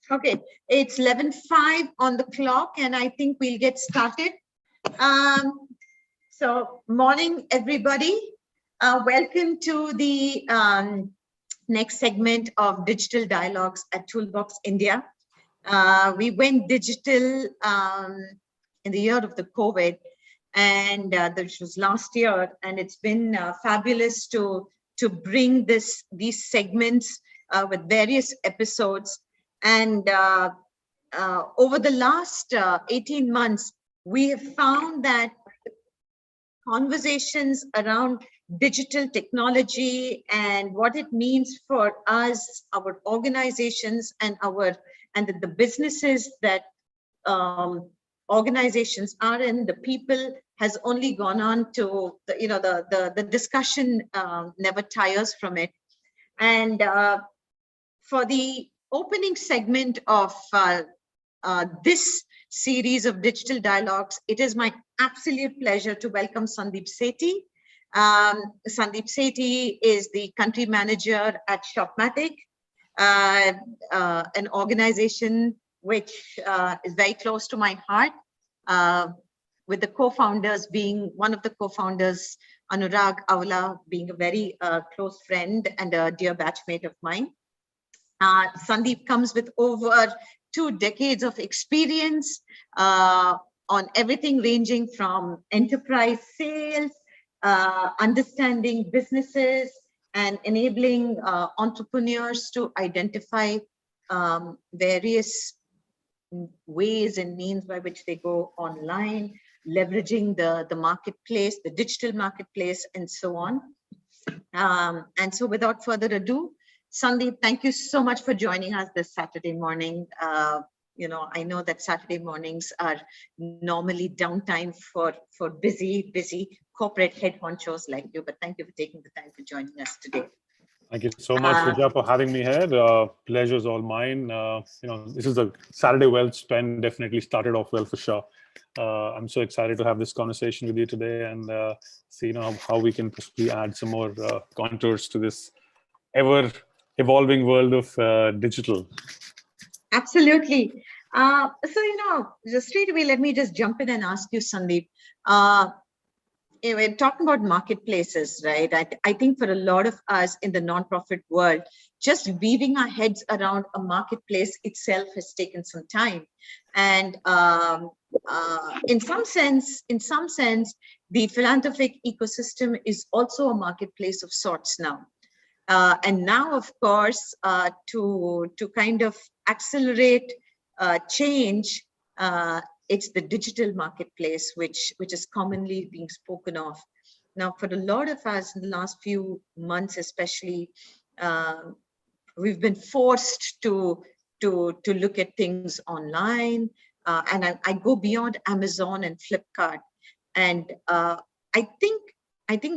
Okay, it's 11:05 on the clock, and I think we'll get started. So, morning, everybody. Welcome to the next segment of Digital Dialogues at Toolbox India. We went digital in the year of the COVID, and this was last year, and it's been fabulous to bring these segments with various episodes. And over the last 18 months, we have found that conversations around digital technology and what it means for us, our organizations, and the businesses that organizations are in, the people, has only gone on to the discussion never tires from it. And for the opening segment of this series of digital dialogues, it is my absolute pleasure to welcome Sandeep Sethi. Sandeep Sethi is the country manager at Shopmatic, an organization which is very close to my heart, with the co-founders being, one of the co-founders, Anurag Avla, being a very close friend and a dear batchmate of mine. Sandeep comes with over 2 decades of experience on everything ranging from enterprise sales, understanding businesses, and enabling entrepreneurs to identify various ways and means by which they go online, leveraging the marketplace, the digital marketplace, and so on. And so without further ado, Sandeep, thank you so much for joining us this Saturday morning. I know that Saturday mornings are normally downtime for busy corporate head honchos like you, but thank you for taking the time for joining us today. Thank you so much, Vijay, for having me here. Pleasure's all mine. This is a Saturday well spent. Definitely started off well for sure. I'm so excited to have this conversation with you today and see how we can possibly add some more contours to this ever evolving world of digital. Absolutely. So just straight away, let me just jump in and ask you, Sandeep. We're talking about marketplaces, right? I think for a lot of us in the nonprofit world, just weaving our heads around a marketplace itself has taken some time. And in some sense, the philanthropic ecosystem is also a marketplace of sorts now. And now, of course, to kind of accelerate change, it's the digital marketplace, which is commonly being spoken of. Now, for a lot of us in the last few months, especially, we've been forced to look at things online, and I go beyond Amazon and Flipkart. And I think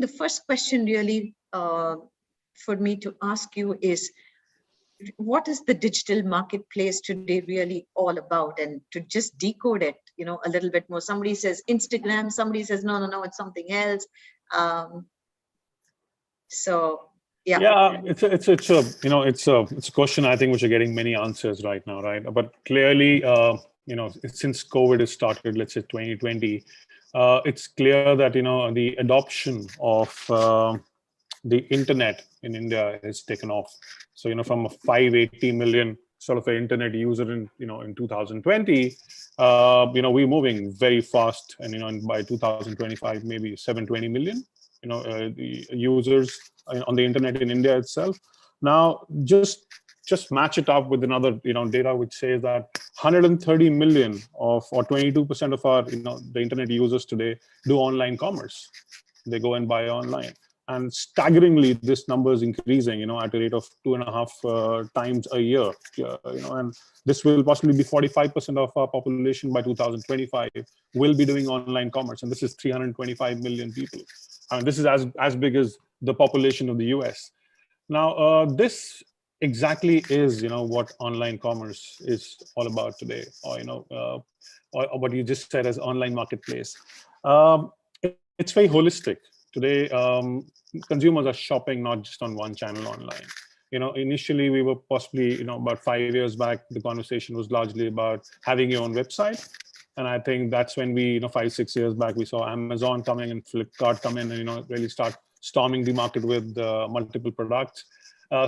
the first question really for me to ask you is, what is the digital marketplace today really all about? And to just decode it, a little bit more. Somebody says Instagram, somebody says no, it's something else. So yeah. Yeah, it's a question I think which are getting many answers right now, right? But clearly, since COVID has started, let's say 2020, it's clear that the adoption of the internet in India has taken off. So, from a 580 million sort of an internet user in 2020, we're moving very fast. And, by 2025, maybe 720 million, the users on the internet in India itself. Now, just match it up with another, data which says that 130 million or 22% of our, the internet users today do online commerce. They go and buy online. And staggeringly, this number is increasing, at a rate of 2.5 times a year. And this will possibly be 45% of our population by 2025 will be doing online commerce. And this is 325 million people. I mean, this is as big as the population of the US. Now, this exactly is, what online commerce is all about today, or what you just said as online marketplace. It's very holistic. Today, consumers are shopping not just on one channel online. Initially we were possibly, about 5 years back, the conversation was largely about having your own website. And I think that's when we, 5-6 years back, we saw Amazon coming and Flipkart come in and, really start storming the market with multiple products.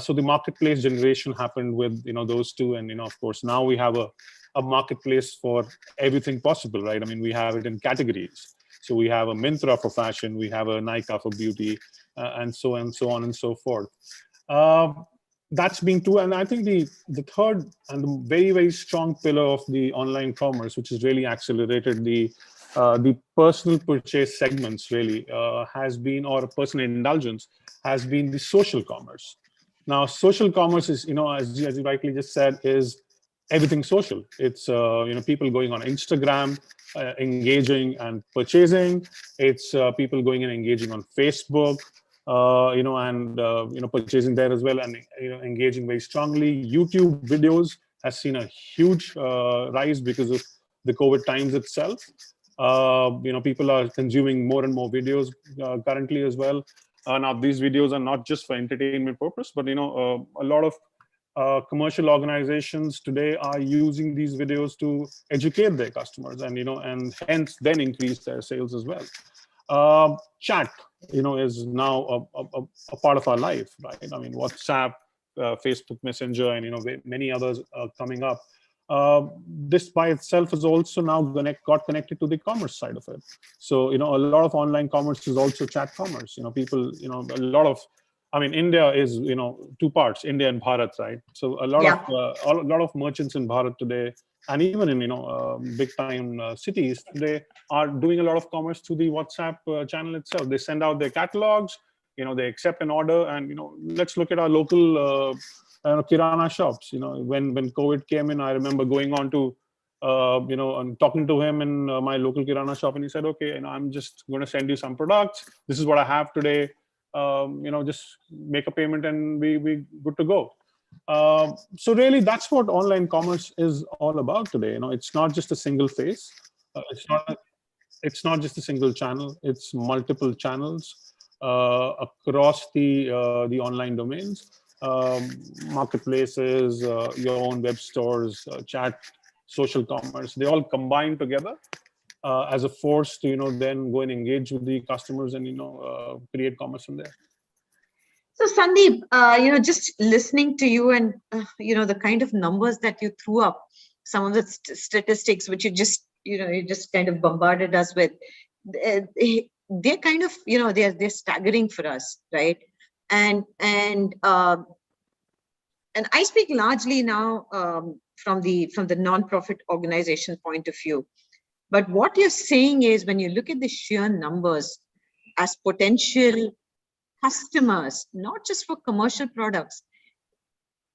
So the marketplace generation happened with, those two. And, of course, now we have a marketplace for everything possible, right? I mean, we have it in categories. So we have a Myntra for fashion, we have a Nykaa for beauty, and so on and so forth. That's been true. And I think the third and the very, very strong pillar of the online commerce, which has really accelerated the personal purchase segments really has been, or personal indulgence, has been the social commerce. Now, social commerce is, as you rightly just said, is everything social. It's, people going on Instagram, engaging and purchasing. It's people going and engaging on Facebook, purchasing there as well, and engaging very strongly. YouTube videos has seen a huge rise because of the COVID times itself. People are consuming more and more videos currently as well. Now, these videos are not just for entertainment purpose, but a lot of commercial organizations today are using these videos to educate their customers, and hence then increase their sales as well. Chat, is now a part of our life, right? I mean, WhatsApp, Facebook Messenger, and many others are coming up. This by itself is also now got connected to the commerce side of it. So, a lot of online commerce is also chat commerce. People, a lot of, I mean, India is, two parts, India and Bharat, right? So a lot of merchants in Bharat today, and even in, big time cities today, are doing a lot of commerce through the WhatsApp channel itself. They send out their catalogs, they accept an order, and, let's look at our local Kirana shops. When COVID came in, I remember going on to, and talking to him in my local Kirana shop, and he said, okay, I'm just going to send you some products. This is what I have today. Just make a payment and we good to go. So really, that's what online commerce is all about today. It's not just a single face. It's not just a single channel. It's multiple channels across the online domains. Marketplaces, your own web stores, chat, social commerce, they all combine together as a force to, then go and engage with the customers and, create commerce from there. So Sandeep, just listening to you and, the kind of numbers that you threw up, some of the statistics which you just kind of bombarded us with, they're kind of, they're staggering for us, right? And I speak largely now from the non-profit organization point of view. But what you're saying is, when you look at the sheer numbers as potential customers, not just for commercial products,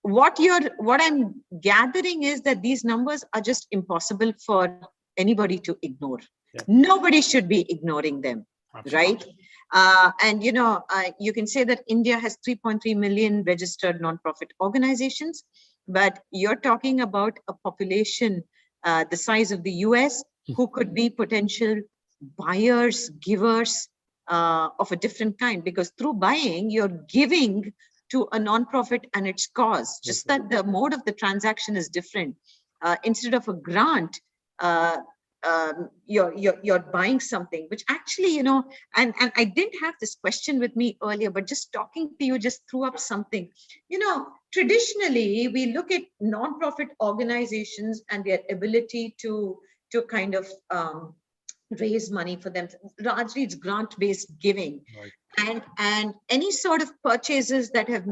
what I'm gathering is that these numbers are just impossible for anybody to ignore. Yeah. Nobody should be ignoring them. Absolutely. Right? And you can say that India has 3.3 million registered non-profit organizations, but you're talking about a population the size of the US who could be potential buyers, givers of a different kind, because through buying, you're giving to a non-profit and its cause, just that the mode of the transaction is different. Instead of a grant, you're buying something, which actually, and I didn't have this question with me earlier, but just talking to you just threw up something. Traditionally, we look at non-profit organizations and their ability to kind of raise money for them. Largely, it's grant-based giving. Right. And any sort of purchases that have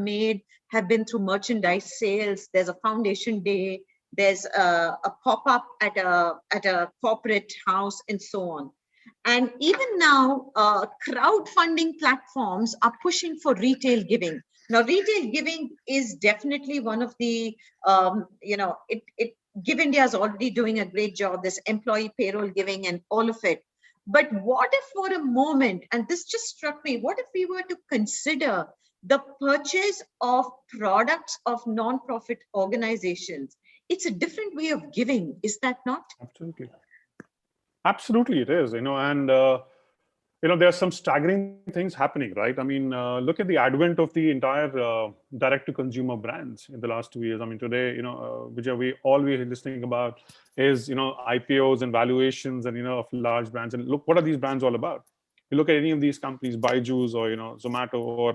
been through merchandise sales. There's a foundation day, there's a pop-up at a corporate house, and so on. And even now, crowdfunding platforms are pushing for retail giving. Now, retail giving is definitely one of the, Give India is already doing a great job. There's employee payroll giving and all of it. But what if for a moment, and this just struck me, what if we were to consider the purchase of products of non-profit organizations? It's a different way of giving, is that not? Absolutely. Absolutely, it is, and there are some staggering things happening, right? I mean, look at the advent of the entire direct-to-consumer brands in the last 2 years. I mean, today, Vijay, we're listening about is, IPOs and valuations and, of large brands. And look, what are these brands all about? You look at any of these companies, Byju's or, Zomato or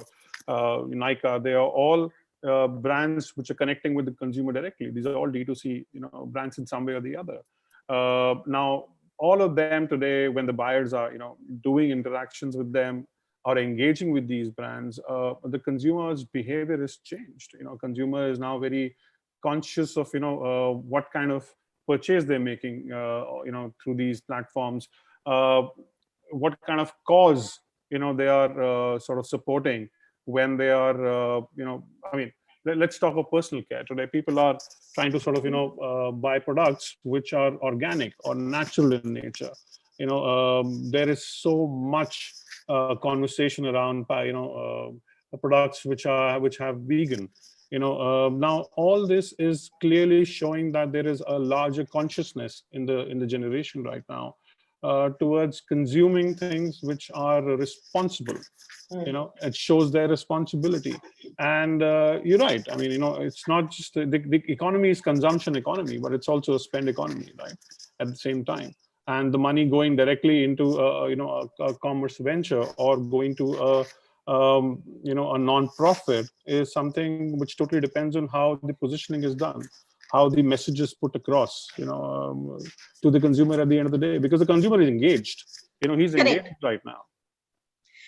Nykaa, they are all brands which are connecting with the consumer directly. These are all D2C, brands in some way or the other. Now, all of them today, when the buyers are doing interactions with them or engaging with these brands, the consumer's behavior has changed. Consumer is now very conscious of what kind of purchase they're making through these platforms, what kind of cause they are sort of supporting when they are I mean, let's talk of personal care. Today people are trying to sort of buy products which are organic or natural in nature. There is so much conversation around products which have vegan. Now all this is clearly showing that there is a larger consciousness in the generation right now towards consuming things which are responsible. It shows their responsibility. And you're right. I mean, it's not just the economy is consumption economy, but it's also a spend economy, right? At the same time, and the money going directly into a commerce venture or going to a non-profit is something which totally depends on how the positioning is done, how the message is put across, to the consumer at the end of the day, because the consumer is engaged. He's engaged right now.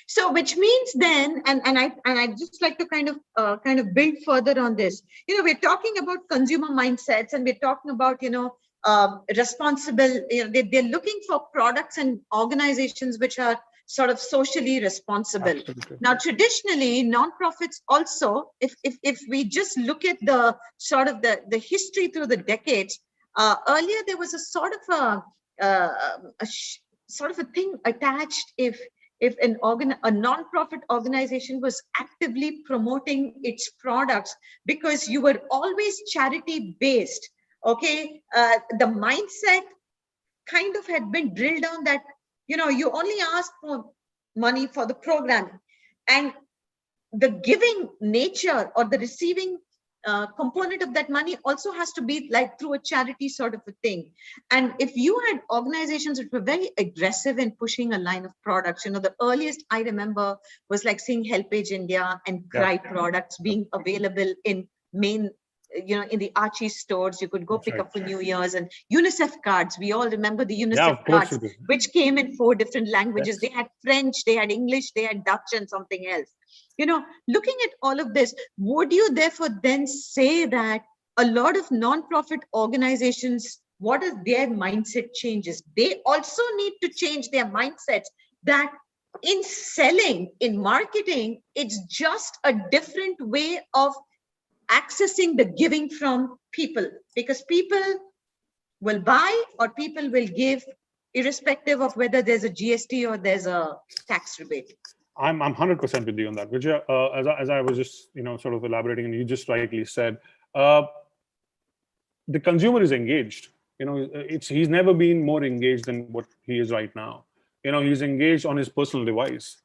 So, which means then, and I'd just like to kind of build further on this. We're talking about consumer mindsets, and we're talking about responsible. They're looking for products and organizations which are sort of socially responsible. Absolutely. Now, traditionally, nonprofits also, if we just look at the sort of the history through the decades, earlier there was a sort of a thing attached if a non-profit organization was actively promoting its products, because you were always charity based. Okay, the mindset kind of had been drilled down that you only ask for money for the program, and the giving nature or the receiving component of that money also has to be like through a charity sort of a thing. And if you had organizations that were very aggressive in pushing a line of products, the earliest I remember was like seeing Helpage India and Cry products being available in main, in the Archie stores. You could go pick up for New Year's, and UNICEF cards. We all remember the UNICEF cards, which came in 4 different languages. They had French, they had English, they had Dutch, and something else. Looking at all of this, would you therefore then say that a lot of non-profit organizations, what is their mindset changes? They also need to change their mindsets that in selling, in marketing, it's just a different way of accessing the giving from people, because people will buy or people will give irrespective of whether there's a GST or there's a tax rebate. I'm 100% with you on that, Vijay. As I was just sort of elaborating, and you just rightly said, the consumer is engaged. He's never been more engaged than what he is right now. He's engaged on his personal device,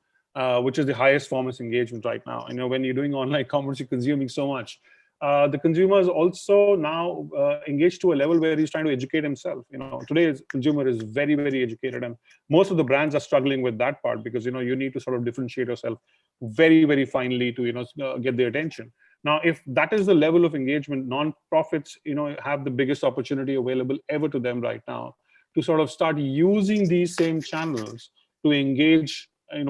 which is the highest form of engagement right now. When you're doing online commerce, you're consuming so much. The consumer is also now engaged to a level where he's trying to educate himself. Today's consumer is very, very educated, and most of the brands are struggling with that part, because you need to sort of differentiate yourself very, very finely to get their attention. Now, if that is the level of engagement, non-profits have the biggest opportunity available ever to them right now to sort of start using these same channels to engage,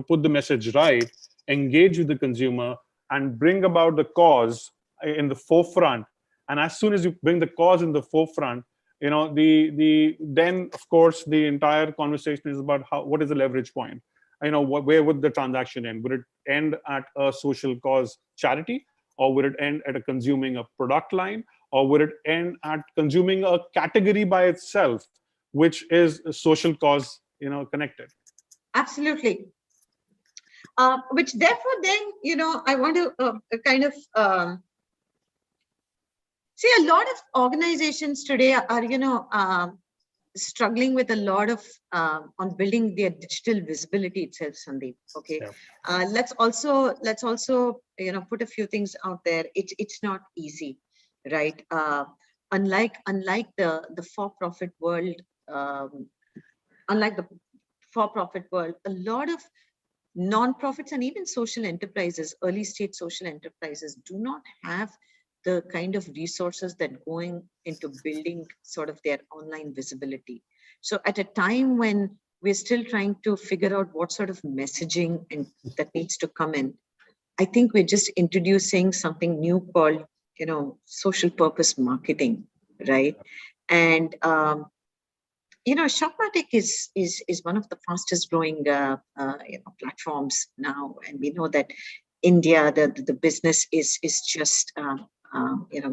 put the message right, engage with the consumer, and bring about the cause in the forefront. And as soon as you bring the cause in the forefront, then of course the entire conversation is about what is the leverage point. Where would the transaction end? Would it end at a social cause charity, or would it end at consuming a product line, or would it end at consuming a category by itself, which is a social cause connected? Absolutely. Which therefore then I want to kind of see, a lot of organizations today are struggling with a lot of on building their digital visibility itself, Sandeep. Okay, Yeah. let's also put a few things out there. It's not easy, right? Unlike the for-profit world, um, unlike the for-profit world, a lot of non-profits and even social enterprises, early stage social enterprises, do not have the kind of resources that going into building sort of their online visibility. So at a time when we're still trying to figure out what sort of messaging and that needs to come in, I think we're just introducing something new called, social purpose marketing, right? And Shopmatic is one of the fastest growing platforms now, and we know that India, the business is just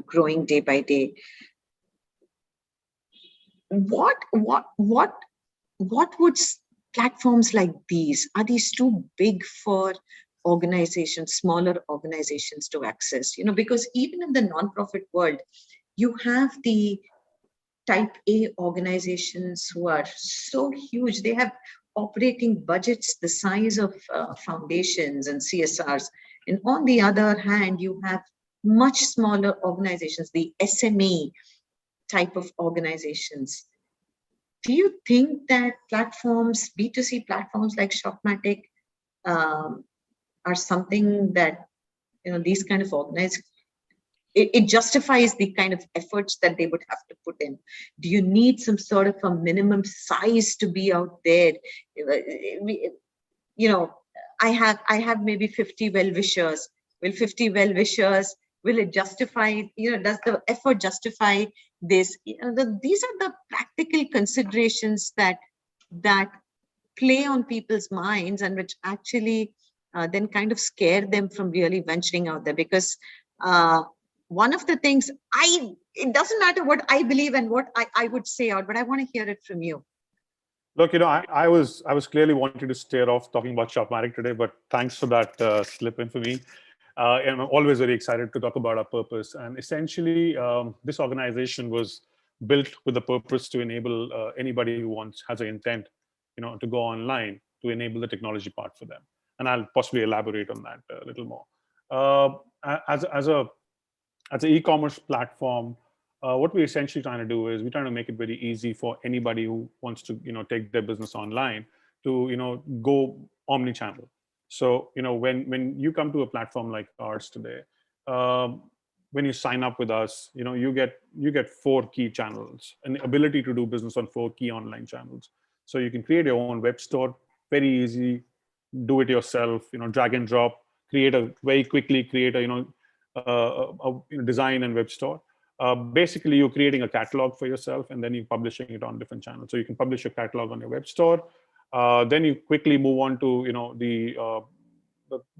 growing day by day. What would platforms like these, are these too big for organizations, smaller organizations to access? Because even in the nonprofit world, you have the type A organizations who are so huge. They have operating budgets the size of foundations and CSRs. And on the other hand, you have much smaller organizations, the SME type of organizations. Do you think that platforms, B2C platforms like Shopmatic, are something that these kind of organized, it justifies the kind of efforts that they would have to put in? Do you need some sort of a minimum size to be out there? I have maybe 50 well-wishers. Will 50 well-wishers, will it justify, does the effort justify this? These are the practical considerations that play on people's minds, and which actually then kind of scare them from really venturing out there. Because one of the things, it doesn't matter what I believe and what I would say out, but I want to hear it from you. Look, I was clearly wanting to stare off talking about Shopmatic today, but thanks for that slip in for me. And I'm always very excited to talk about our purpose. And essentially, this organization was built with the purpose to enable anybody who has an intent, to go online, to enable the technology part for them. And I'll possibly elaborate on that a little more. As an e-commerce platform, what we're essentially trying to do is we're trying to make it very easy for anybody who wants to, take their business online to, go omni-channel. So, when you come to a platform like ours today, when you sign up with us, you get 4 key channels, an ability to do business on 4 key online channels. So you can create your own web store, very easy, do it yourself, drag and drop, very quickly create a design and web store. Basically, you're creating a catalog for yourself, and then you're publishing it on different channels. So you can publish your catalog on your web store. Then you quickly move on to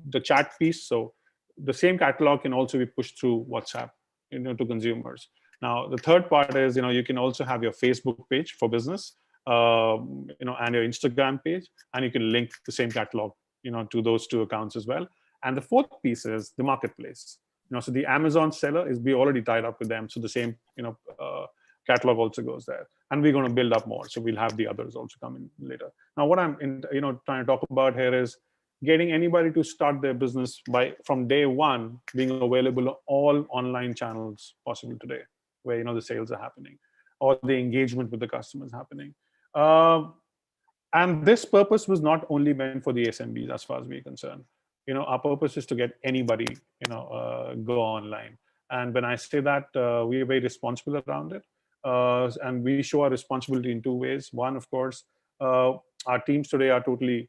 the chat piece. So the same catalog can also be pushed through WhatsApp, to consumers. Now the third part is you can also have your Facebook page for business, and your Instagram page, and you can link the same catalog to those 2 accounts as well. And the fourth piece is the marketplace. So the Amazon seller is we already tied up with them. So the same, catalog also goes there, and we're going to build up more. So we'll have the others also come in later. Now, what I'm trying to talk about here is getting anybody to start their business from day one being available on all online channels possible today, where the sales are happening or the engagement with the customers happening. And this purpose was not only meant for the SMBs, as far as we're concerned. Our purpose is to get anybody, go online. And when I say that, we are very responsible around it. And we show our responsibility in 2 ways. One, of course, our teams today are totally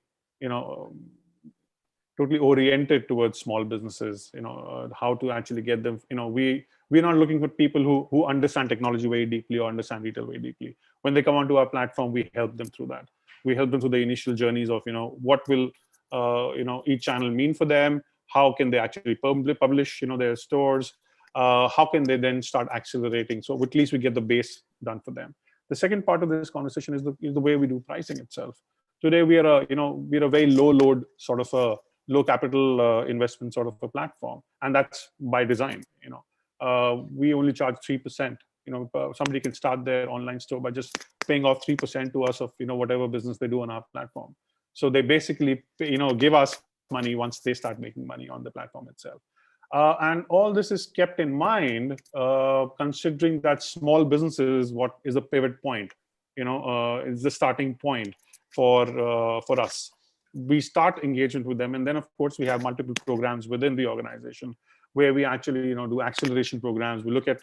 oriented towards small businesses, how to actually get them. We're not looking for people who understand technology very deeply or understand retail very deeply. When they come onto our platform, we help them through that. We help them through the initial journeys of, what will each channel mean for them? How can they actually publish, their stores? How can they then start accelerating? So at least we get the base done for them. The second part of this conversation is the way we do pricing itself. Today we are a very low load sort of a low capital investment sort of a platform, and that's by design. We only charge 3% somebody can start their online store by just paying off 3% to us of whatever business they do on our platform. So they basically give us money once they start making money on the platform itself. And all this is kept in mind, considering that small businesses what is a pivot point, is the starting point for us. We start engagement with them, and then of course we have multiple programs within the organization where we actually do acceleration programs. We look at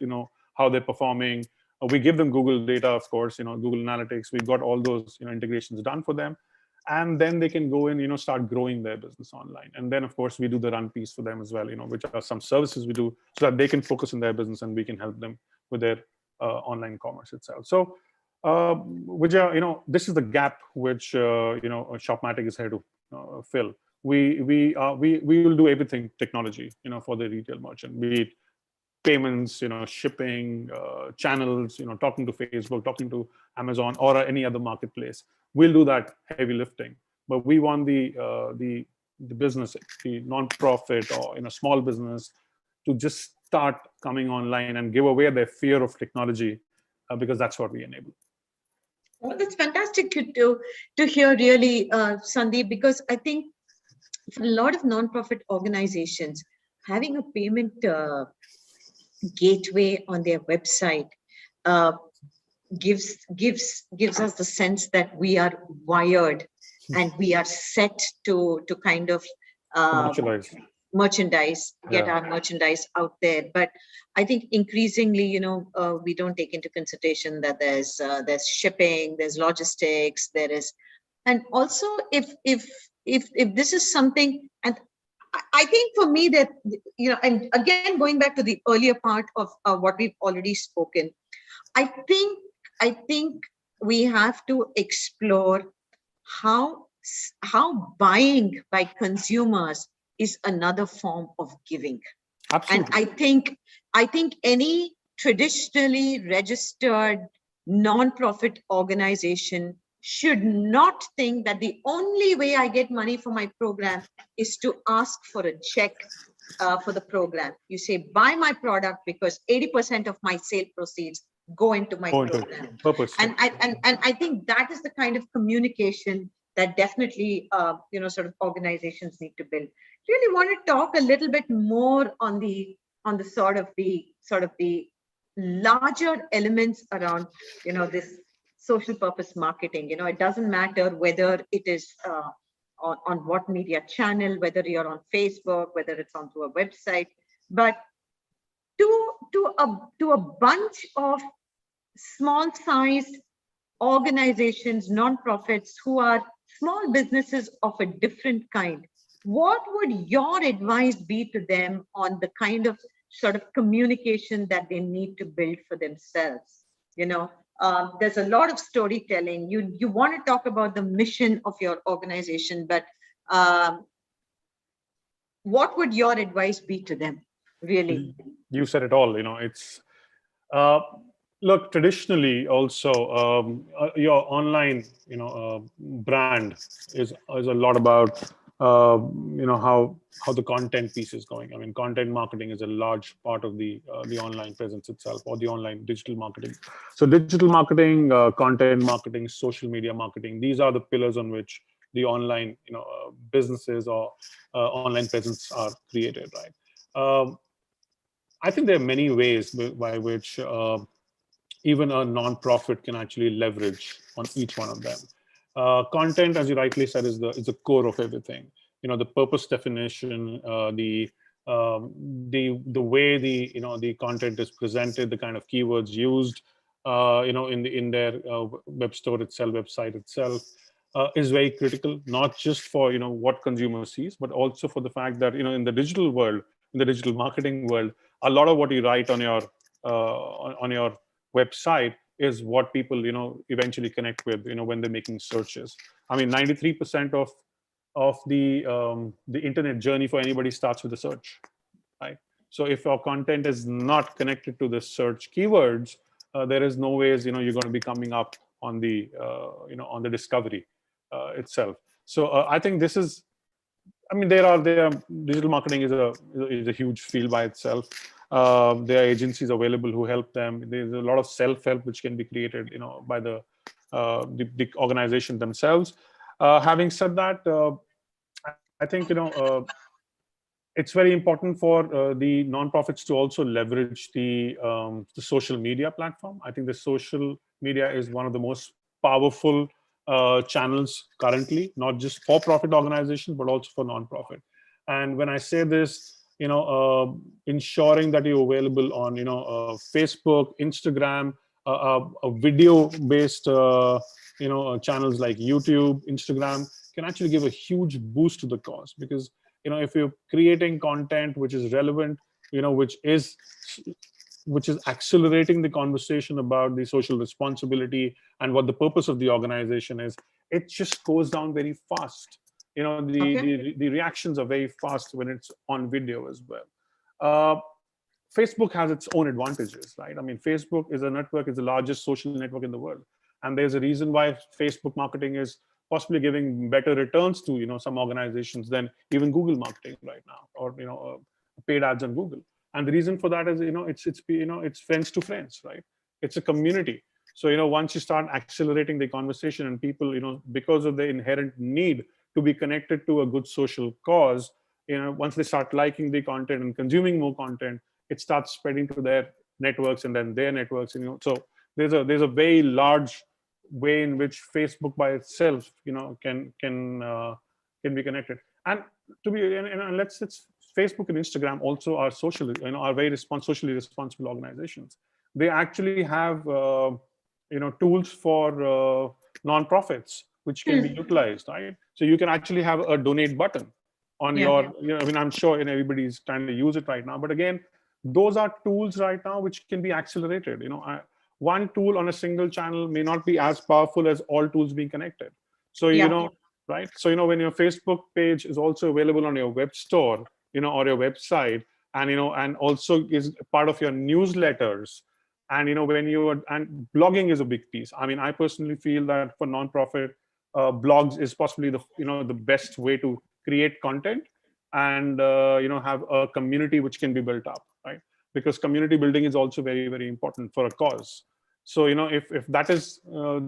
how they're performing. We give them Google data, of course, Google Analytics. We've got all those integrations done for them, and then they can go and start growing their business online. And then of course we do the run piece for them as well, which are some services we do so that they can focus on their business and we can help them with their online commerce itself. So this is the gap which Shopmatic is here to fill. We will do everything technology for the retail merchant, be it payments, shipping, channels, talking to Facebook, talking to Amazon or any other marketplace. We'll do that heavy lifting, but we want the business, the non-profit or small business to just start coming online and give away their fear of technology, because that's what we enable. Well, that's fantastic to hear, really, Sandeep, because I think for a lot of non-profit organizations, having a payment gateway on their website gives us the sense that we are wired and we are set to kind of get our merchandise out there. But I think increasingly, we don't take into consideration that there's shipping, there's logistics, and also if this is something, and I think for me that, and again, going back to the earlier part of what we've already spoken, I think we have to explore how buying by consumers is another form of giving. Absolutely. And I think any traditionally registered non-profit organization should not think that the only way I get money for my program is to ask for a check for the program. You say, buy my product because 80% of my sale proceeds go into my program. Purpose. And I think that is the kind of communication that definitely sort of organizations need to build. Really want to talk a little bit more on the sort of the larger elements around this social purpose marketing. It doesn't matter whether it is on what media channel, whether you're on Facebook, whether it's onto a website, but to a bunch of small-sized organizations, non-profits who are small businesses of a different kind. What would your advice be to them on the kind of sort of communication that they need to build for themselves? There's a lot of storytelling. You want to talk about the mission of your organization, but what would your advice be to them, really? You said it all. It's look, traditionally also your online brand is a lot about how the content piece is going. I mean, content marketing is a large part of the online presence itself, or the online digital marketing. So digital marketing, content marketing, social media marketing, these are the pillars on which the online businesses or online presence are created, right? I think there are many ways by which even a non-profit can actually leverage on each one of them. Content, as you rightly said, is the core of everything. The purpose definition, the way the content is presented, the kind of keywords used, in their website itself, is very critical, not just for what consumer sees, but also for the fact that in the digital world, in the digital marketing world, a lot of what you write on your website is what people eventually connect with when they're making searches. I mean, 93% of the internet journey for anybody starts with a search, right? So if our content is not connected to the search keywords, there is no ways you're going to be coming up on the on the discovery itself. So I think this is, I mean, there are digital marketing is a huge field by itself. There are agencies available who help them. There's a lot of self-help which can be created, by the organization themselves. Having said that, I think it's very important for the nonprofits to also leverage the social media platform. I think the social media is one of the most powerful channels currently, not just for profit organizations, but also for nonprofit. And when I say this, ensuring that you're available on, Facebook, Instagram, video based, channels like YouTube, Instagram can actually give a huge boost to the cause, because if you're creating content which is relevant, which is accelerating the conversation about the social responsibility and what the purpose of the organization is, it just goes down very fast. Okay. The reactions are very fast when it's on video as well. uh, Facebook has its own advantages, right? I mean, Facebook is a network, is the largest social network in the world. And there's a reason why Facebook marketing is possibly giving better returns to, some organizations than even Google marketing right now, or, paid ads on Google. And the reason for that is, it's friends to friends, right? It's a community. So, once you start accelerating the conversation and people, because of the inherent need to be connected to a good social cause, once they start liking the content and consuming more content, it starts spreading to their networks and then their networks. So there's a very large way in which Facebook by itself, can be connected. And to be and let's Facebook and Instagram also are are very socially responsible organizations. They actually have tools for nonprofits which can be utilized, right? So you can actually have a donate button on Yeah. your, I mean, I'm sure everybody's trying to use it right now, but again, those are tools right now which can be accelerated. One tool on a single channel may not be as powerful as all tools being connected. So Yeah. right, so when your Facebook page is also available on your web store, or your website, and and also is part of your newsletters, and when you are, and blogging is a big piece. I mean, I personally feel that for nonprofit, blogs is possibly the best way to create content, and have a community which can be built up, right? Because community building is also very, very important for a cause. So if that is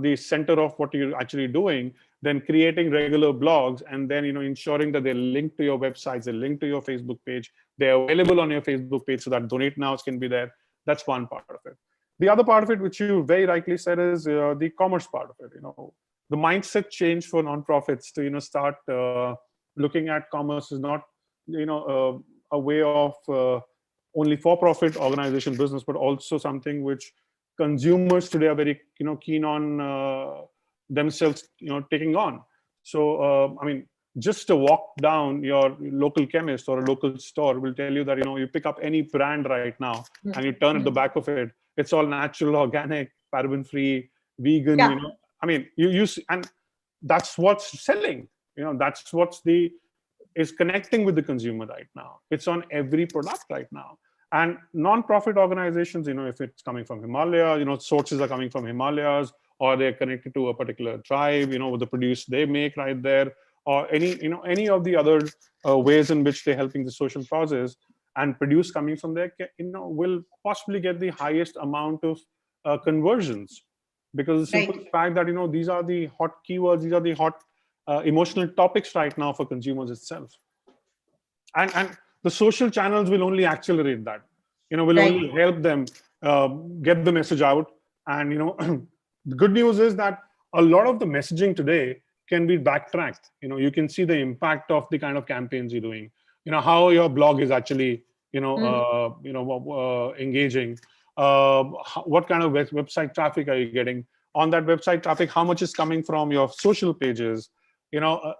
the center of what you're actually doing, then creating regular blogs, and then ensuring that they're linked to your websites, they're linked to your Facebook page, they're available on your Facebook page, so that donate nows can be there. That's one part of it. The other part of it, which you very rightly said, is the commerce part of it. The mindset change for nonprofits to start looking at commerce is not a way of only for-profit organization business, but also something which consumers today are very keen on themselves taking on. So I mean, just a walk down your local chemist or a local store will tell you that you pick up any brand right now and you turn at the back of it, it's all natural, organic, paraben free, vegan. Yeah. I mean, you use, and that's what's selling. That's what's is connecting with the consumer right now. It's on every product right now. And non-profit organizations, if it's coming from Himalaya, sources are coming from Himalayas, or they're connected to a particular tribe, with the produce they make right there, or any of the other ways in which they're helping the social causes, and produce coming from there, will possibly get the highest amount of conversions, because the simple Right. fact that these are the hot keywords, these are the hot emotional topics right now for consumers itself. And the social channels will only accelerate that, will Right. only help them get the message out. And the good news is that a lot of the messaging today can be backtracked. You can see the impact of the kind of campaigns you're doing, how your blog is actually engaging, what kind of website traffic are you getting on that website traffic, how much is coming from your social pages,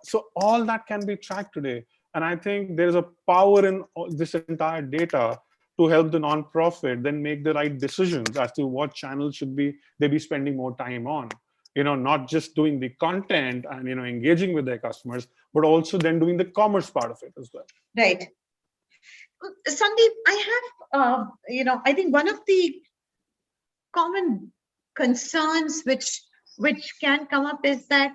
so all that can be tracked today. And I think there's a power in this entire data to help the nonprofit then make the right decisions as to what channels should they be spending more time on. Not just doing the content and engaging with their customers, but also then doing the commerce part of it as well. Right. Sandeep, I have, I think one of the common concerns which can come up is that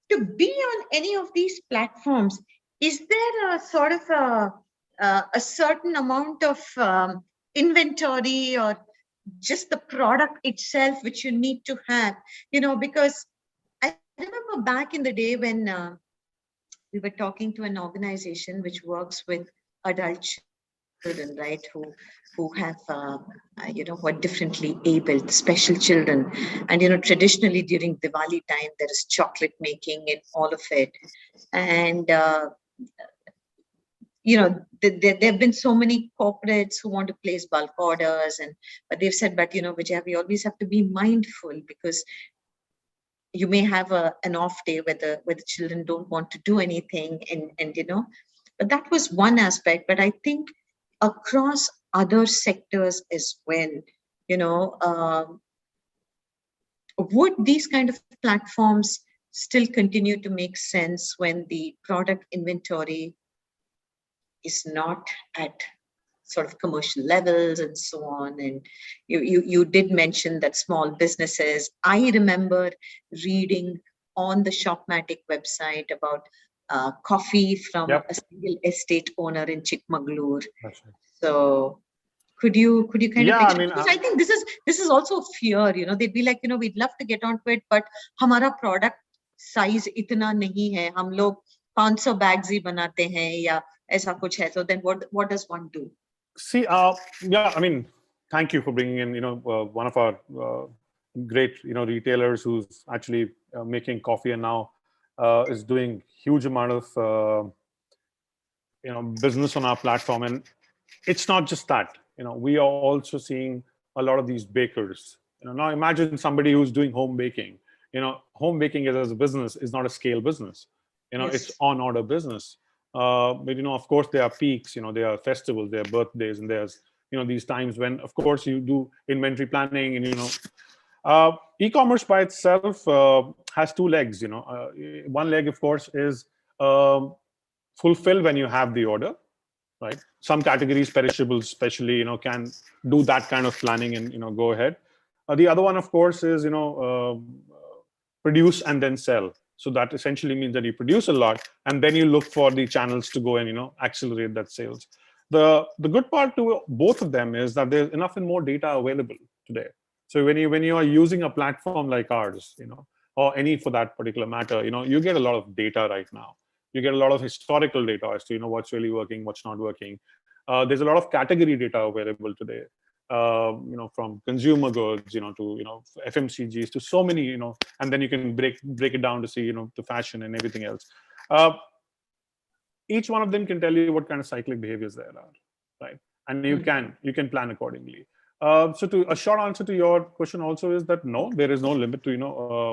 to be on any of these platforms, is there a sort of a certain amount of inventory or just the product itself, which you need to have, because I remember back in the day when we were talking to an organization which works with adult children, right, who have, who are differently abled, special children. And, traditionally during Diwali time, there is chocolate making and all of it. And, there have been so many corporates who want to place bulk orders, but they've said, but, Vijaya, we always have to be mindful, because you may have an off day where the children don't want to do anything, and but that was one aspect. But I think across other sectors as well, would these kind of platforms still continue to make sense when the product inventory is not at sort of commercial levels and so on? And you did mention that small businesses. I remember reading on the Shopmatic website about coffee from a single estate owner in Chikmagalur. That's right. So could you kind Yeah, of, because I think this is also fear, they'd be like, we'd love to get onto it, but hamara product size itna nahi hai, hum log 500 bags hi banate hain ya aisa kuch hai. So then what does one do? See, yeah, I mean, thank you for bringing in, one of our great, retailers who's actually making coffee and now is doing huge amount of, business on our platform. And it's not just that, we are also seeing a lot of these bakers. Now imagine somebody who's doing home baking. Home baking as a business is not a scale business. Yes. It's on order business. But of course there are peaks, there are festivals, there are birthdays, and there's these times when of course you do inventory planning. And e-commerce by itself has two legs. One leg of course is fulfill when you have the order, right? Some categories, perishables especially, can do that kind of planning and go ahead. The other one of course is produce and then sell. So that essentially means that you produce a lot and then you look for the channels to go and accelerate that sales. The good part to both of them is that there's enough and more data available today. So when you are using a platform like ours, or any for that particular matter, you get a lot of data right now. You get a lot of historical data as to what's really working, what's not working. There's a lot of category data available today. From consumer goods, to FMCGs, to so many, and then you can break it down to see, the fashion and everything else. Each one of them can tell you what kind of cyclic behaviors there are, right? And you can plan accordingly. So a short answer to your question also is that no, there is no limit to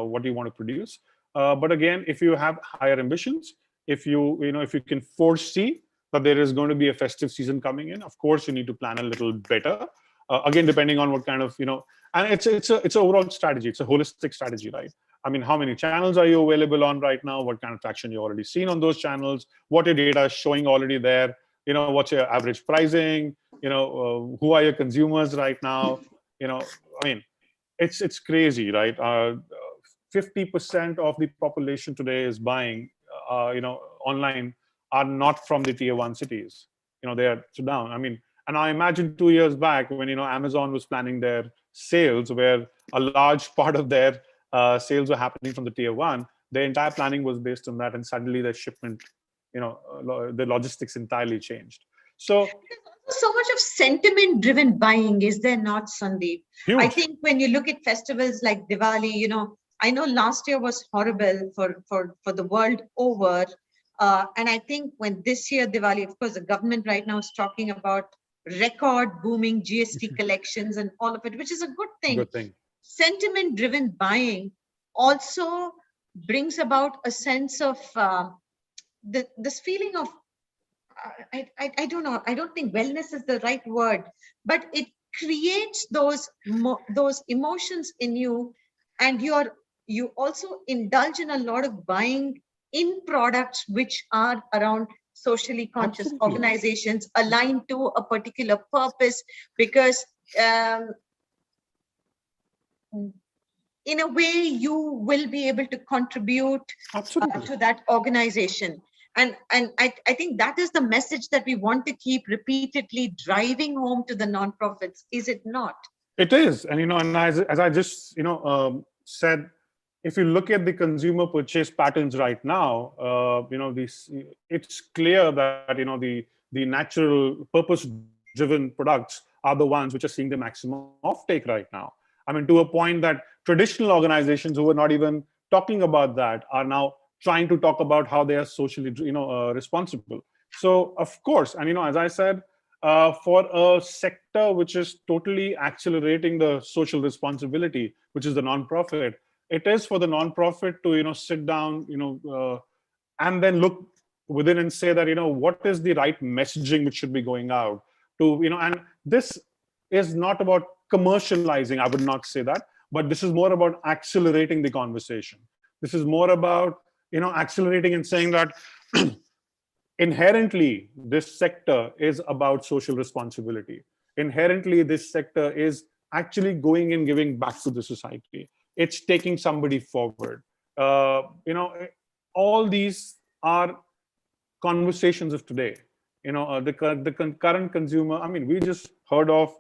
what you want to produce. But again, if you have higher ambitions, if you can foresee that there is going to be a festive season coming in, of course you need to plan a little better. Again, depending on what kind of, and it's an overall strategy. It's a holistic strategy, right? I mean, how many channels are you available on right now? What kind of traction you already seen on those channels? What your data is showing already there? What's your average pricing? Who are your consumers right now? I mean, it's crazy, right? 50% of the population today is buying, online, are not from the tier 1 cities. They are down. I mean, and I imagine 2 years back when Amazon was planning their sales, where a large part of their sales were happening from the tier 1. Their entire planning was based on that, and suddenly their shipment, the logistics entirely changed. So much of sentiment-driven buying, is there not, Sandeep? Huge. I think when you look at festivals like Diwali, I know last year was horrible for the world over. And I think when this year Diwali, of course, the government right now is talking about record booming GST collections and all of it, which is a good thing. Good thing. Sentiment-driven buying also brings about a sense of this feeling of, I don't know, I don't think wellness is the right word, but it creates those emotions in you, and you also indulge in a lot of buying in products which are around socially conscious Absolutely. organizations aligned to a particular purpose, because in a way you will be able to contribute to that organization. And I think that is the message that we want to keep repeatedly driving home to the nonprofits, is it not? It is, and and as I just said, if you look at the consumer purchase patterns right now, these it's clear that the natural purpose-driven products are the ones which are seeing the maximum offtake right now. I mean, to a point that traditional organizations who were not even talking about that are now trying to talk about how they are socially, responsible. So, of course, and as I said, for a sector which is totally accelerating the social responsibility, which is the nonprofit, it is for the nonprofit to sit down, and then look within and say that what is the right messaging which should be going out to and this is not about commercializing. I would not say that, but this is more about accelerating the conversation. This is more about accelerating and saying that inherently this sector is about social responsibility. Inherently this sector is actually going and giving back to the society. It's taking somebody forward. All these are conversations of today. The current consumer, I mean, we just heard of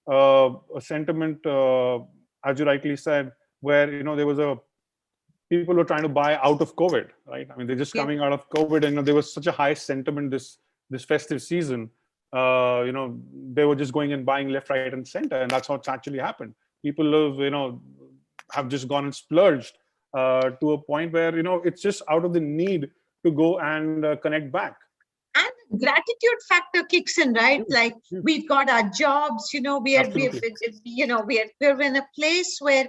a sentiment, as you rightly said, where there was a people were trying to buy out of COVID, right? I mean, they're just coming out of COVID, and there was such a high sentiment this festive season. They were just going and buying left, right, and center, and that's how it's actually happened. People have just gone and splurged to a point where it's just out of the need to go and connect back. And gratitude factor kicks in, right? Like we've got our jobs, we're in a place where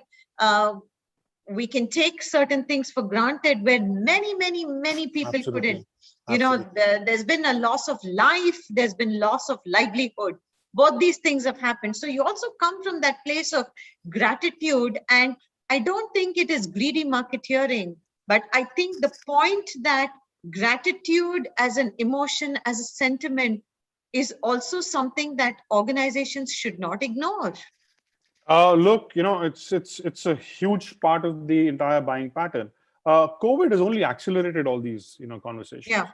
we can take certain things for granted where many people couldn't. There's been a loss of life, there's been loss of livelihood. Both these things have happened. So you also come from that place of gratitude. And I don't think it is greedy marketeering, but I think the point that gratitude as an emotion, as a sentiment, is also something that organizations should not ignore. Look, it's a huge part of the entire buying pattern. COVID has only accelerated all these conversations. Yeah.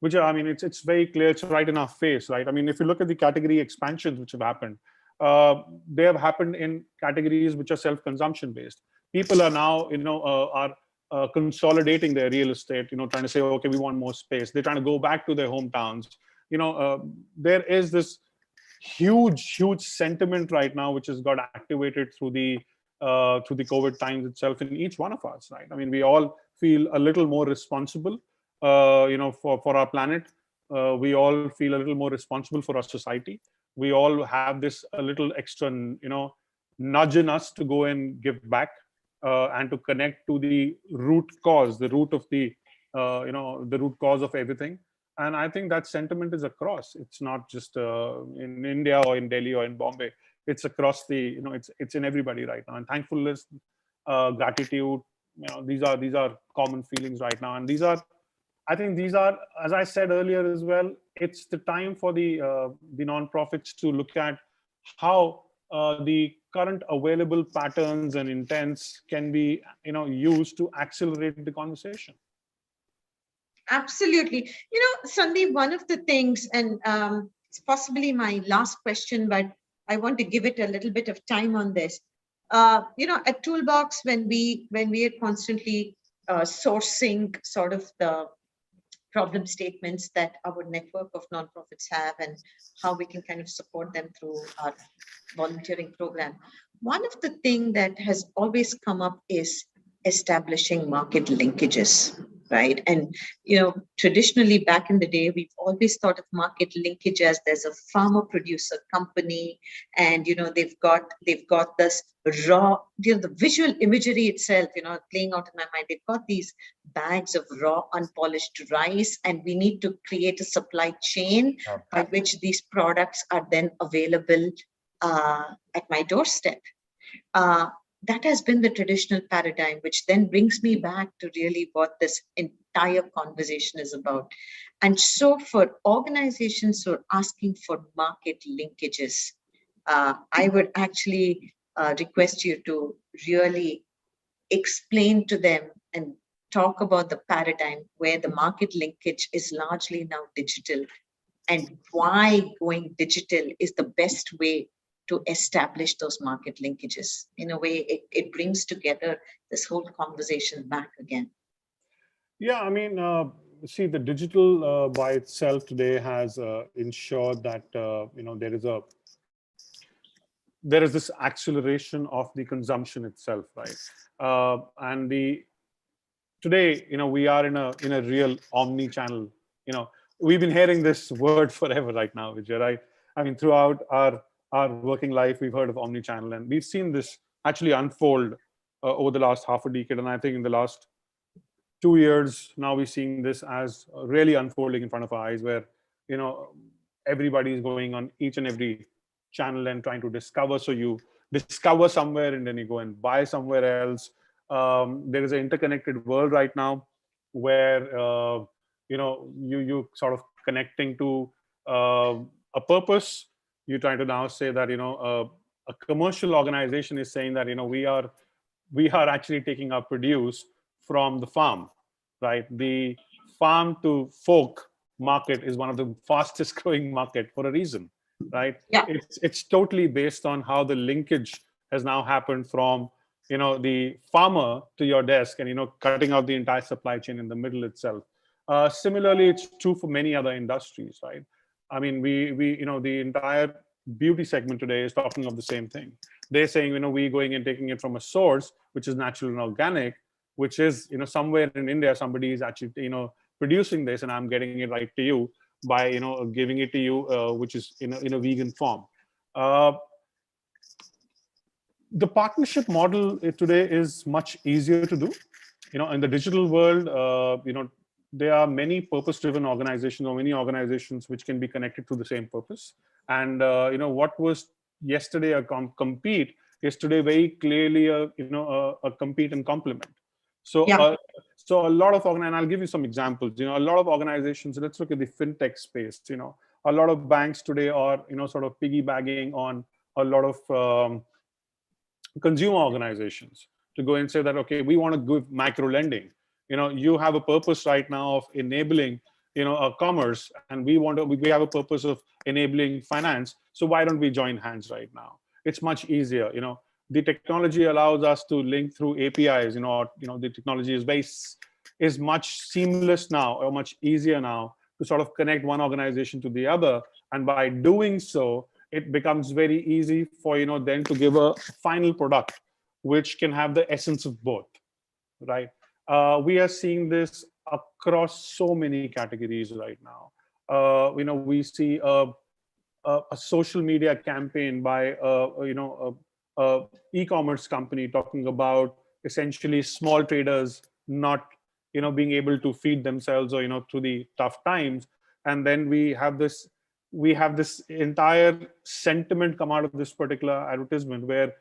Which I mean, it's very clear. It's right in our face, right? I mean, if you look at the category expansions which have happened, they have happened in categories which are self-consumption based. People are now consolidating their real estate. Trying to say, okay, we want more space. They're trying to go back to their hometowns. There is this huge sentiment right now which has got activated through the COVID times itself in each one of us, right? I mean, we all feel a little more responsible for our planet. We all feel a little more responsible for our society. We all have this a little extra nudge in us to go and give back and to connect to the root cause, the root of the root cause of everything. And I think that sentiment is across. It's not just in India or in Delhi or in Bombay. It's across the, it's in everybody right now. And thankfulness, gratitude, these are common feelings right now. And I think these are, as I said earlier as well, it's the time for the nonprofits to look at how the current available patterns and intents can be, used to accelerate the conversation. Absolutely. Sandeep, one of the things, and it's possibly my last question, but I want to give it a little bit of time on this. At Toolbox, when we are constantly sourcing sort of the problem statements that our network of nonprofits have and how we can kind of support them through our volunteering program, one of the things that has always come up is establishing market linkages, right? And traditionally back in the day, we've always thought of market linkage as there's a farmer producer company, and they've got this raw, the visual imagery itself, playing out in my mind. They've got these bags of raw unpolished rice, and we need to create a supply chain by which these products are then available at my doorstep. That has been the traditional paradigm, which then brings me back to really what this entire conversation is about. And so for organizations who are asking for market linkages, I would actually request you to really explain to them and talk about the paradigm where the market linkage is largely now digital, and why going digital is the best way to establish those market linkages. In a way, it brings together this whole conversation back again. Yeah, I mean, see, the digital by itself today has ensured that there is this acceleration of the consumption itself, right? And the today, we are in a real omni-channel. We've been hearing this word forever right now, Vijay, right? I mean, throughout our working life, we've heard of omni-channel, and we've seen this actually unfold over the last half a decade, and I think in the last 2 years now we're seeing this as really unfolding in front of our eyes, where you know everybody is going on each and every channel and trying to discover. So you discover somewhere and then you go and buy somewhere else. There is an interconnected world right now where you sort of connecting to a purpose. You're trying to now say that a commercial organization is saying that we are actually taking our produce from the farm, right? The farm to folk market is one of the fastest growing market for a reason, right? Yeah. It's totally based on how the linkage has now happened from the farmer to your desk, and cutting out the entire supply chain in the middle itself. Similarly, it's true for many other industries, right? I mean, we the entire beauty segment today is talking of the same thing. They're saying, we going and taking it from a source which is natural and organic, which is somewhere in India somebody is actually producing this, and I'm getting it right to you by giving it to you, which is in a vegan form. The partnership model today is much easier to do. In the digital world, there are many purpose-driven organizations, or many organizations which can be connected to the same purpose. And what was yesterday a compete is today very clearly a compete and complement. So, Yeah. so a lot of and I'll give you some examples. A lot of organizations. Let's look at the fintech space. A lot of banks today are sort of piggybacking on a lot of consumer organizations to go and say that, okay, we want to give micro lending. You have a purpose right now of enabling a commerce, and we have a purpose of enabling finance. So why don't we join hands right now? It's much easier. The technology allows us to link through APIs. The technology is much seamless now, or much easier now, to sort of connect one organization to the other. And by doing so, it becomes very easy for then to give a final product which can have the essence of both, right? We are seeing this across so many categories right now. We see a social media campaign by a e-commerce company talking about essentially small traders not being able to feed themselves, or through the tough times. And then we have this entire sentiment come out of this particular advertisement, where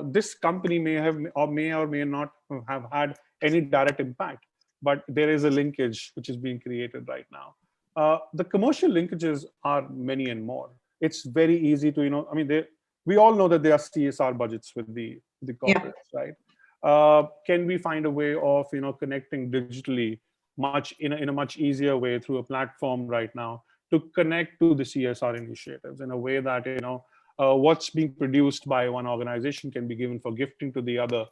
this company may or may not have had any direct impact, but there is a linkage which is being created right now. The commercial linkages are many and more. It's very easy to I mean, we all know that there are CSR budgets with the corporates, right? Can we find a way of connecting digitally in a much easier way through a platform right now, to connect to the CSR initiatives in a way that what's being produced by one organization can be given for gifting to the other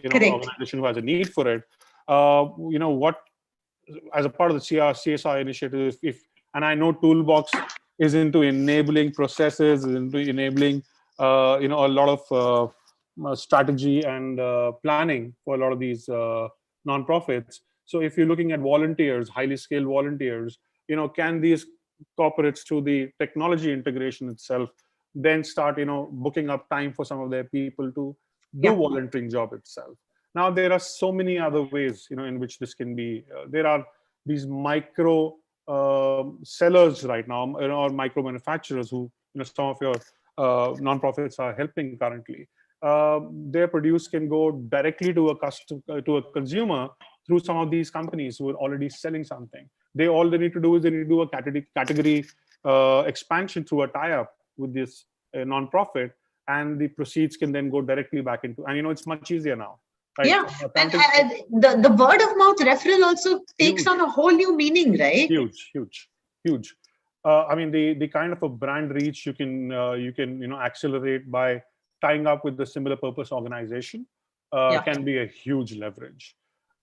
organization who has a need for it. What, as a part of the CSR initiative, and I know Toolbox is into enabling processes, is into enabling a lot of strategy and planning for a lot of these nonprofits. So if you're looking at volunteers, highly skilled volunteers, can these corporates, through the technology integration itself, then start booking up time for some of their people to do volunteering job itself? Now there are so many other ways in which this can be. There are these micro sellers right now, or micro manufacturers who some of your nonprofits are helping currently. Their produce can go directly to a consumer through some of these companies who are already selling something. All they need to do is they need to do a category expansion through a tie-up with this nonprofit, and the proceeds can then go directly back into. And it's much easier now. right? Yeah, From and authentic, the word of mouth referral also takes huge, on a whole new meaning, right? huge, huge, huge. I mean, the kind of a brand reach you can accelerate by tying up with the similar purpose organization Yeah. can be a huge leverage.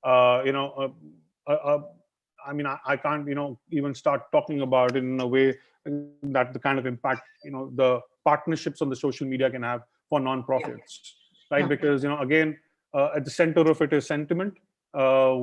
Uh, you know, uh, uh, uh, I mean, I can't even start talking about it in a way that the kind of impact the partnerships on the social media can have for Yeah. nonprofits, right? Yeah. Because again, at the center of it is sentiment,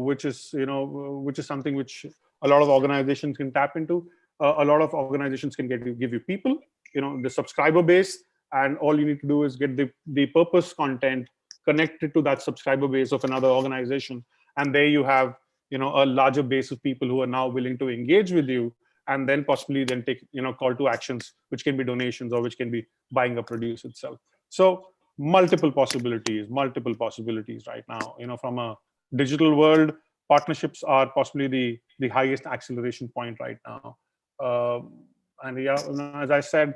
which is which is something which a lot of organizations can tap into. A lot of organizations can give you people, the subscriber base, and all you need to do is get the purpose content connected to that subscriber base of another organization, and there you have a larger base of people who are now willing to engage with you, and then possibly then take call to actions, which can be donations or which can be buying a produce itself. So multiple possibilities right now. From a digital world, partnerships are possibly the highest acceleration point right now. And yeah, as I said,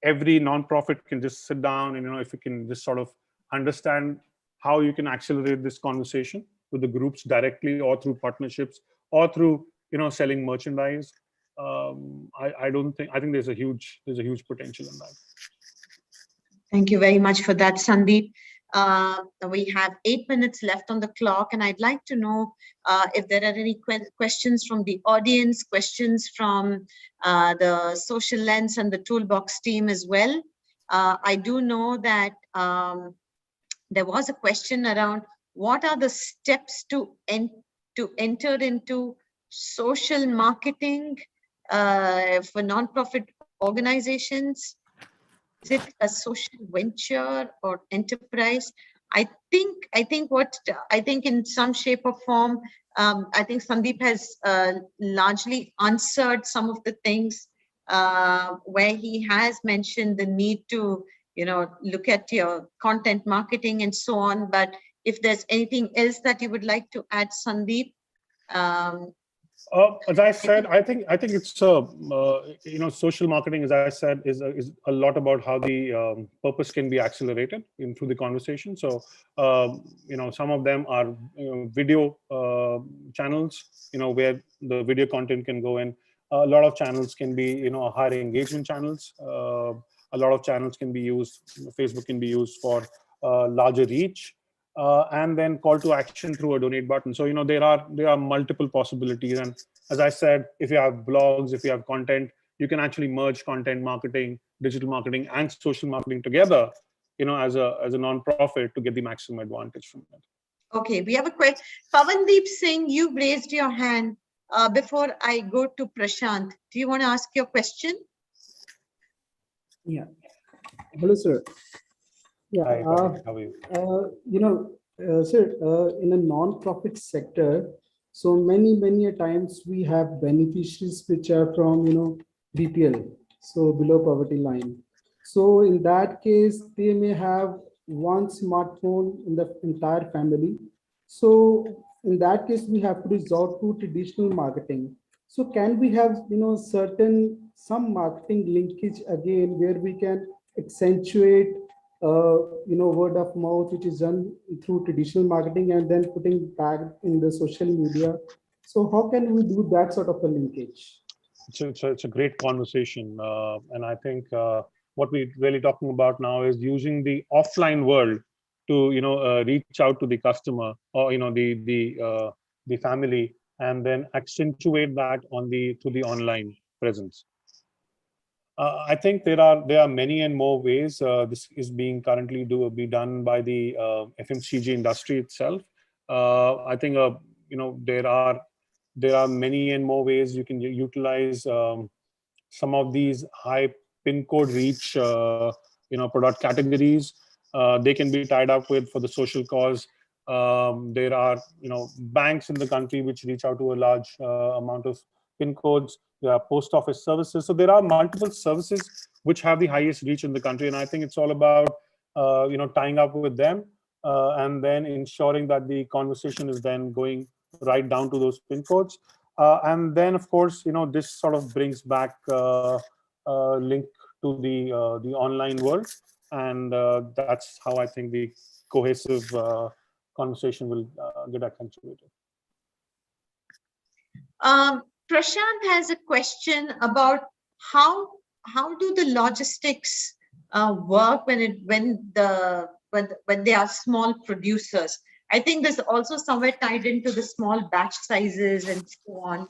every nonprofit can just sit down and if you can just sort of understand how you can accelerate this conversation with the groups directly or through partnerships or through selling merchandise. I don't think I think there's a huge potential in that. Thank you very much for that, Sandeep. We have 8 minutes left on the clock, and I'd like to know if there are any questions from the audience, questions from the Social Lens and the Toolbox team as well. I do know that there was a question around what are the steps to enter into social marketing for nonprofit organizations. Is it a social venture or enterprise? I think in some shape or form, I think Sandeep has largely answered some of the things where he has mentioned the need to look at your content marketing and so on. But if there's anything else that you would like to add, Sandeep, um, As I said, I think it's social marketing. As I said, is a lot about how the purpose can be accelerated through the conversation. So some of them are video channels, where the video content can go in. A lot of channels can be higher engagement channels. A lot of channels can be used. Facebook can be used for larger reach. And then call to action through a donate button. So there are multiple possibilities. And as I said, if you have blogs, if you have content, you can actually merge content marketing, digital marketing, and social marketing together, as a non-profit to get the maximum advantage from it. okay, we have a question. Pavandeep Singh, you've raised your hand. Before I go to Prashant, do you want to ask your question? Yeah. Hello, sir. Yeah. Hi, how are you? Sir, in a non-profit sector, so many a times we have beneficiaries which are from, BPL, so below poverty line. So in that case, they may have one smartphone in the entire family. So in that case, we have to resort to traditional marketing. So can we have, some marketing linkage again where we can accentuate word of mouth, which is done through traditional marketing and then putting back in the social media. So how can we do that sort of a linkage? It's a great conversation. And I think what we're really talking about now is using the offline world to, reach out to the customer or, the family, and then accentuate that through the online presence. I think there are many and more ways. This is being currently be done by the FMCG industry itself. I think there are many and more ways you can utilize some of these high pin code reach product categories. They can be tied up with for the social cause. There are banks in the country which reach out to a large amount of pin codes. There are post office services. So there are multiple services which have the highest reach in the country, and I think it's all about tying up with them and then ensuring that the conversation is then going right down to those pin codes. And then, of course, this sort of brings back link to the online world, and that's how I think the cohesive conversation will get accentuated. Prashant has a question about how do the logistics work when they are small producers. I think this also somewhere tied into the small batch sizes and so on.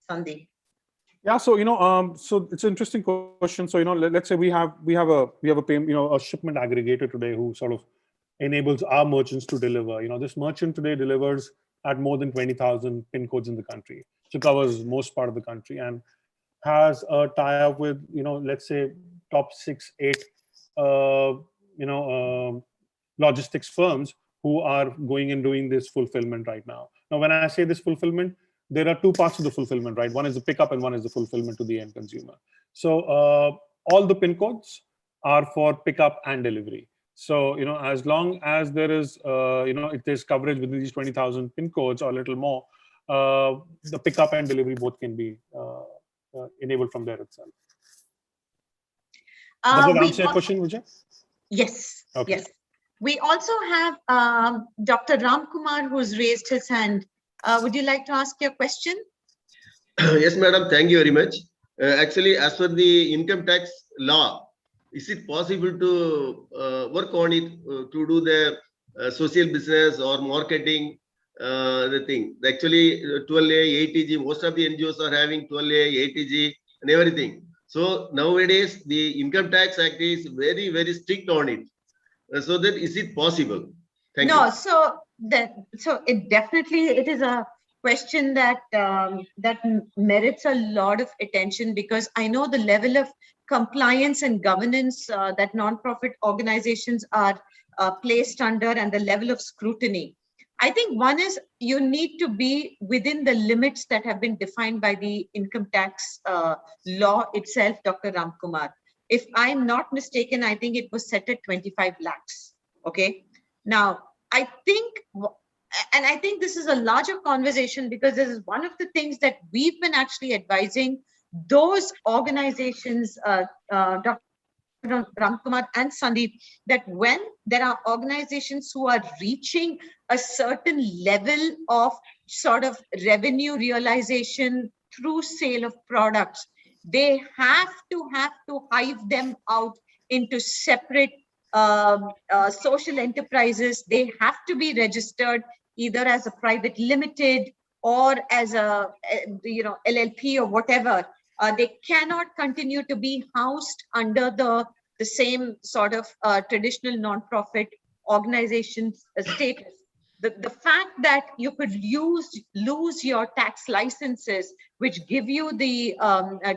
Sandeep. Yeah, so so it's an interesting question. So let's say we have a payment, a shipment aggregator today who sort of enables our merchants to deliver. This merchant today delivers at more than 20,000 pin codes in the country, so covers most part of the country, and has a tie-up with let's say top 6, 8 logistics firms who are going and doing this fulfillment right now. Now, when I say this fulfillment, there are two parts of the fulfillment, right? One is the pickup and one is the fulfillment to the end consumer. So all the pin codes are for pickup and delivery. So as long as there is if there's coverage within these 20,000 pin codes or a little more, the pickup and delivery both can be enabled from there itself. Does that answer your question, Vijay? Yes. Okay. Yes. We also have Dr. Ramkumar who's raised his hand. Would you like to ask your question? Yes, madam. Thank you very much. Actually, as per the income tax law, is it possible to work on it to do the social business or marketing? The thing. Actually, 12A, 80G, most of the NGOs are having 12A, 80G and everything. So nowadays, the Income Tax Act is very, very strict on it. So that is it possible? Thank you. So it definitely, it is a question that that merits a lot of attention, because I know the level of compliance and governance that non-profit organizations are placed under, and the level of scrutiny. I think one is you need to be within the limits that have been defined by the income tax law itself, Dr. Ramkumar. If I'm not mistaken, I think it was set at 25 lakhs. Okay. Now, I think this is a larger conversation, because this is one of the things that we've been actually advising those organizations, Dr. Ramkumar and Sandeep, that when there are organizations who are reaching a certain level of sort of revenue realization through sale of products, they have to hive them out into separate social enterprises. They have to be registered either as a private limited or as a LLP or whatever. They cannot continue to be housed under the same sort of traditional non-profit organization status. The fact that you could lose your tax licenses, which give you the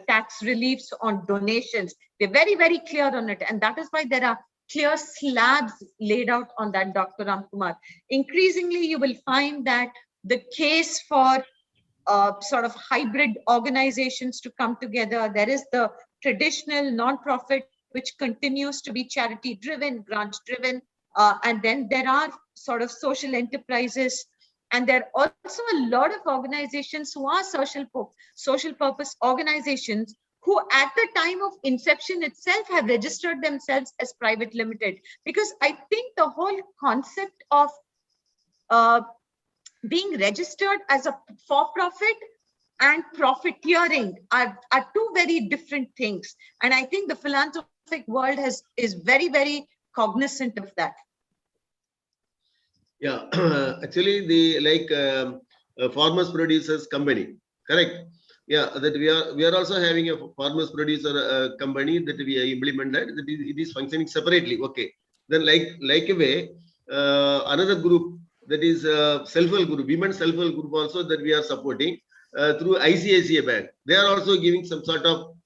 tax reliefs on donations, they're very, very clear on it. And that is why there are clear slabs laid out on that, Dr. Ramkumar. Increasingly, you will find that the case for sort of hybrid organizations to come together, there is the traditional non-profit, which continues to be charity-driven, grant-driven, and then there are sort of social enterprises, and there are also a lot of organizations who are social purpose organizations who at the time of inception itself have registered themselves as private limited. Because I think the whole concept of being registered as a for-profit and profiteering are two very different things. And I think the philanthropic world is very, very cognizant of that. Yeah, actually the farmers producers company, correct? Yeah, that we are also having a farmers producer company that we implemented. That it is functioning separately. Okay, then like a way another group, that is self-help group, women self-help group also, that we are supporting through ICICI Bank. They are also giving some sort of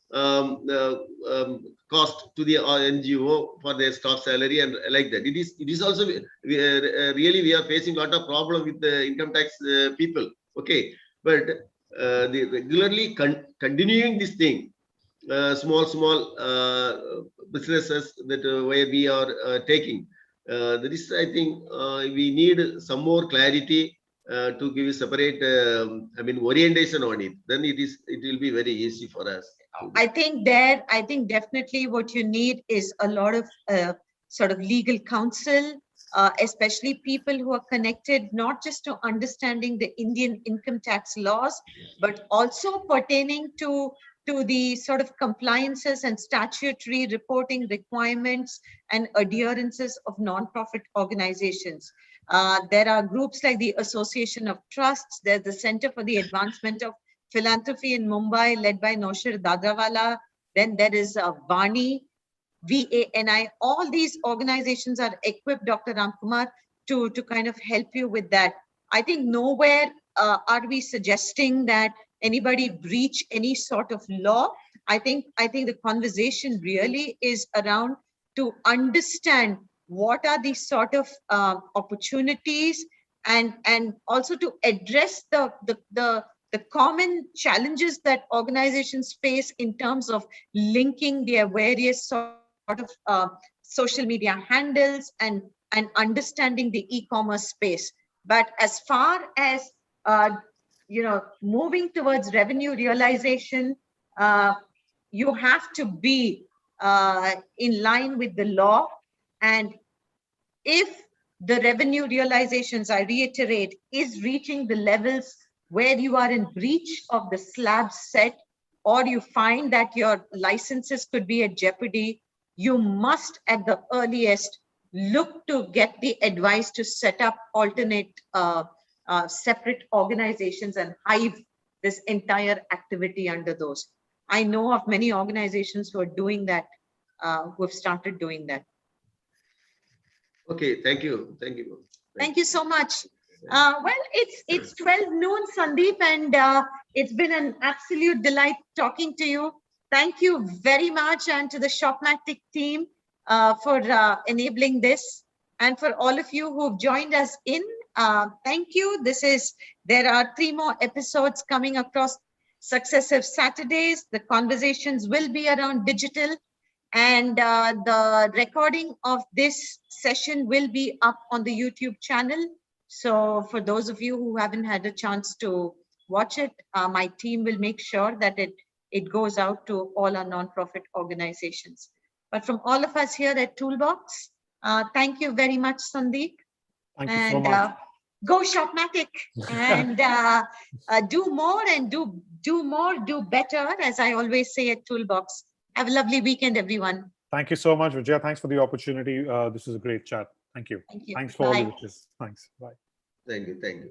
cost to the NGO for their staff salary and like that. It is also really we are facing a lot of problem with the income tax people. Okay, but they regularly continuing this thing, small businesses that where we are taking. That is, I think we need some more clarity to give a separate orientation on it. Then it will be very easy for us. I think definitely what you need is a lot of sort of legal counsel, especially people who are connected not just to understanding the Indian income tax laws, but also pertaining to the sort of compliances and statutory reporting requirements and adherences of non-profit organizations. There are groups like the Association of Trusts. There's the Center for the Advancement of Philanthropy in Mumbai, led by Noshir Dadrawala. Then there is Vani, VANI. All these organizations are equipped, Dr. Ramkumar, to kind of help you with that. I think nowhere are we suggesting that anybody breach any sort of law. I think the conversation really is around to understand what are these sort of opportunities, and also to address the common challenges that organizations face in terms of linking their various sort of social media handles and understanding the e-commerce space. But as far as moving towards revenue realization, you have to be in line with the law. And if the revenue realizations, I reiterate, is reaching the levels where you are in breach of the slab set, or you find that your licenses could be at jeopardy, you must at the earliest look to get the advice to set up alternate separate organizations and hive this entire activity under those. I know of many organizations who are doing that, who have started doing that. Okay, thank you. Thank you. Thank you so much. Well, it's 12 noon, Sandeep, and it's been an absolute delight talking to you. Thank you very much, and to the Shopmatic team for enabling this, and for all of you who've joined us in. Thank you. There are 3 more episodes coming across successive Saturdays. The conversations will be around digital, and the recording of this session will be up on the YouTube channel. So for those of you who haven't had a chance to watch it, my team will make sure that it goes out to all our nonprofit organizations. But from all of us here at Toolbox, thank you very much, Sandeep. Thank you so much. Go Shopmatic and do more and do better, as I always say at Toolbox. Have a lovely weekend, everyone. Thank you so much, Vijaya. Thanks for the opportunity. This is a great chat. Thank you. Thank you. Thanks for all the wishes. Thanks. Bye. Thank you. Thank you.